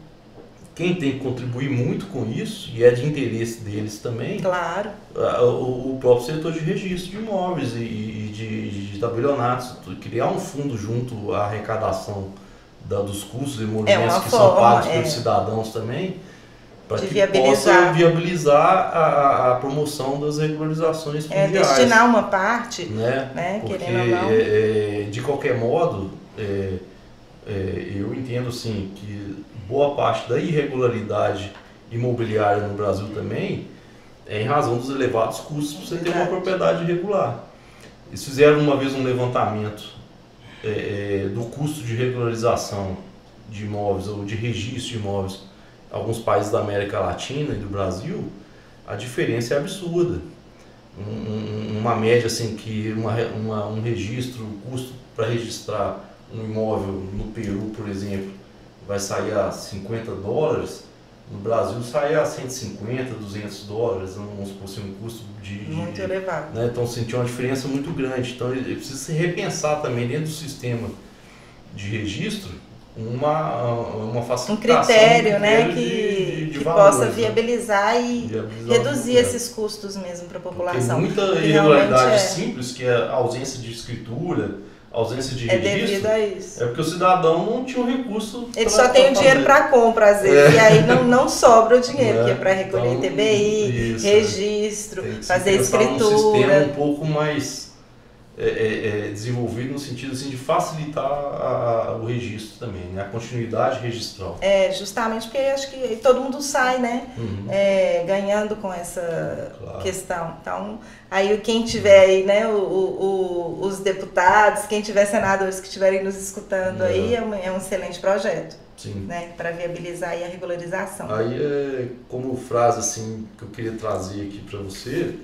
quem tem que contribuir muito com isso, e é de interesse deles também, claro, o próprio setor de registro de imóveis e de tabelionatos, criar um fundo junto à arrecadação dos custos e emolumentos que são pagos pelos cidadãos também, para que possa viabilizar a promoção das regularizações fundiárias. Destinar uma parte, né? Porque, querendo ou não. De qualquer modo, eu entendo assim, que boa parte da irregularidade imobiliária no Brasil também é em razão dos elevados custos para você ter uma propriedade irregular. Eles fizeram uma vez um levantamento do custo de regularização de imóveis ou de registro de imóveis em alguns países da América Latina e do Brasil. A diferença é absurda. Uma média assim que um registro, o custo para registrar um imóvel no Peru, por exemplo, vai sair a $50, no Brasil sai a 150, $200, vamos supor assim, um custo muito elevado. Né? Então, sentir uma diferença muito grande. Então, ele precisa se repensar também dentro do sistema de registro uma facilitação. Um critério, né, que valores, possa viabilizar e reduzir esses custos mesmo para a população. Tem muita irregularidade simples, que é a ausência de escritura, ausência de É registro, devido a isso. é porque o cidadão não tinha um recurso. Ele só tem o dinheiro para compra, às vezes, e aí não sobra o dinheiro, que é para recolher então, TBI, isso, registro, fazer escritura. Um sistema um pouco mais desenvolvido no sentido assim, de facilitar o registro também, né? A continuidade registral. Justamente porque acho que todo mundo sai, né? Uhum. Ganhando com essa questão. Então, aí quem tiver aí, né, os deputados, quem tiver senadores que estiverem nos escutando aí, é um excelente projeto. Sim. Né, para viabilizar aí a regularização. Aí como frase assim que eu queria trazer aqui para você.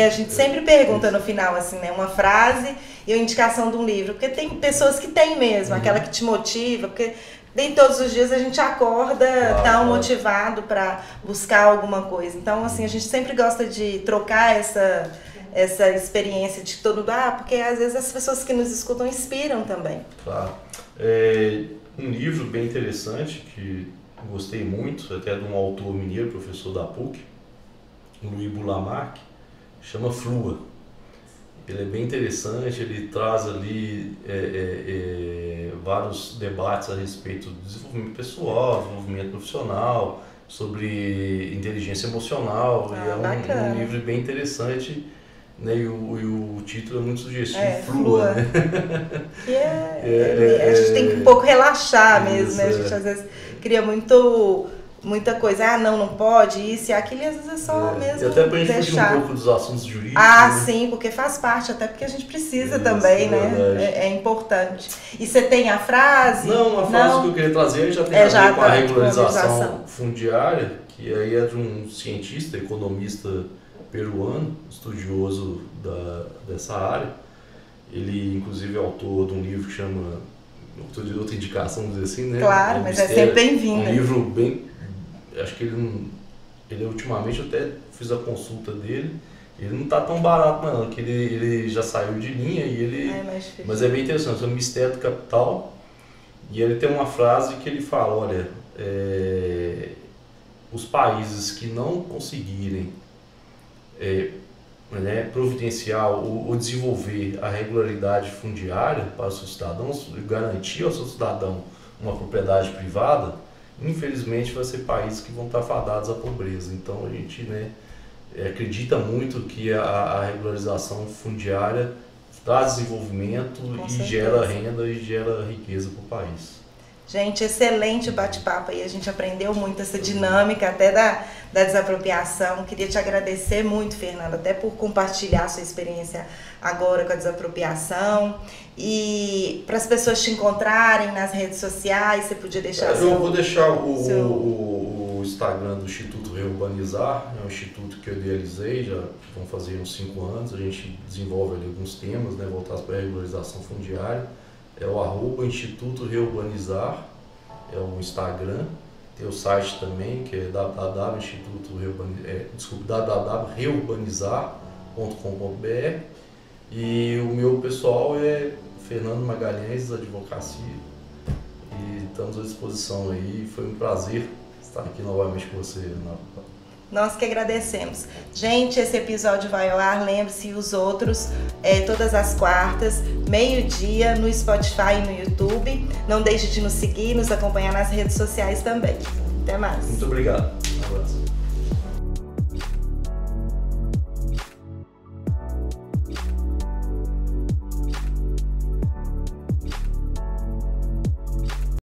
A gente sempre pergunta no final, assim, né, uma frase e a indicação de um livro, porque tem pessoas que têm mesmo, aquela que te motiva, porque nem todos os dias a gente acorda tão motivado para buscar alguma coisa. Então, assim, a gente sempre gosta de trocar essa experiência de todo mundo, porque às vezes as pessoas que nos escutam inspiram também. Claro. Um livro bem interessante que gostei muito, até de um autor mineiro, professor da PUC, Louis Boulamarque, chama Flua. Ele é bem interessante, ele traz ali vários debates a respeito do desenvolvimento pessoal, desenvolvimento profissional, sobre inteligência emocional, e é um livro bem interessante, né? E o título é muito sugestivo, Flua, né? A gente tem que um pouco relaxar mesmo, né? A gente às vezes cria muita coisa, não pode, isso e aquilo, e às vezes é só mesmo e até pra gente deixar. fugir um pouco dos assuntos jurídicos. Né? Sim, porque faz parte, até porque a gente precisa também, né? É importante. E você tem a frase? Não, a frase que eu queria trazer já tem a ver com a regularização fundiária, que aí é de um cientista, economista peruano, estudioso dessa área. Ele, inclusive, é autor de um livro que chama, outra indicação, vamos dizer assim, né? Claro, mas é sempre bem-vindo. Um livro bem... Acho que ele ultimamente, eu até fiz a consulta dele, ele não está tão barato não, que ele já saiu de linha e ele... mas é bem interessante, é o Mistério do Capital, e ele tem uma frase que ele fala, olha, os países que não conseguirem providenciar ou desenvolver a regularidade fundiária para os seus cidadãos, garantir ao seu cidadão uma propriedade privada, infelizmente vai ser países que vão estar fadados à pobreza. Então a gente acredita muito que a regularização fundiária traz desenvolvimento e gera renda e gera riqueza para o país. Gente, excelente bate-papo aí, a gente aprendeu muito essa dinâmica até da desapropriação. Queria te agradecer muito, Fernando, até por compartilhar a sua experiência agora com a desapropriação. E para as pessoas te encontrarem nas redes sociais, você podia deixar Eu vou deixar o Instagram do Instituto Reurbanizar, é um instituto que eu idealizei, já vão fazer uns 5 anos, a gente desenvolve ali alguns temas, né, voltados para a regularização fundiária. É o @Instituto Reurbanizar, é o Instagram. Tem o site também, que é www.reurbanizar.com.br. E o meu pessoal é Fernando Magalhães, Advocacia. E estamos à disposição aí. Foi um prazer estar aqui novamente com você, Ana. Nós que agradecemos. Gente, esse episódio vai ao ar, lembre-se, e os outros, todas as quartas, meio-dia, no Spotify e no YouTube. Não deixe de nos seguir, nos acompanhar nas redes sociais também. Até mais. Muito obrigado. Um abraço.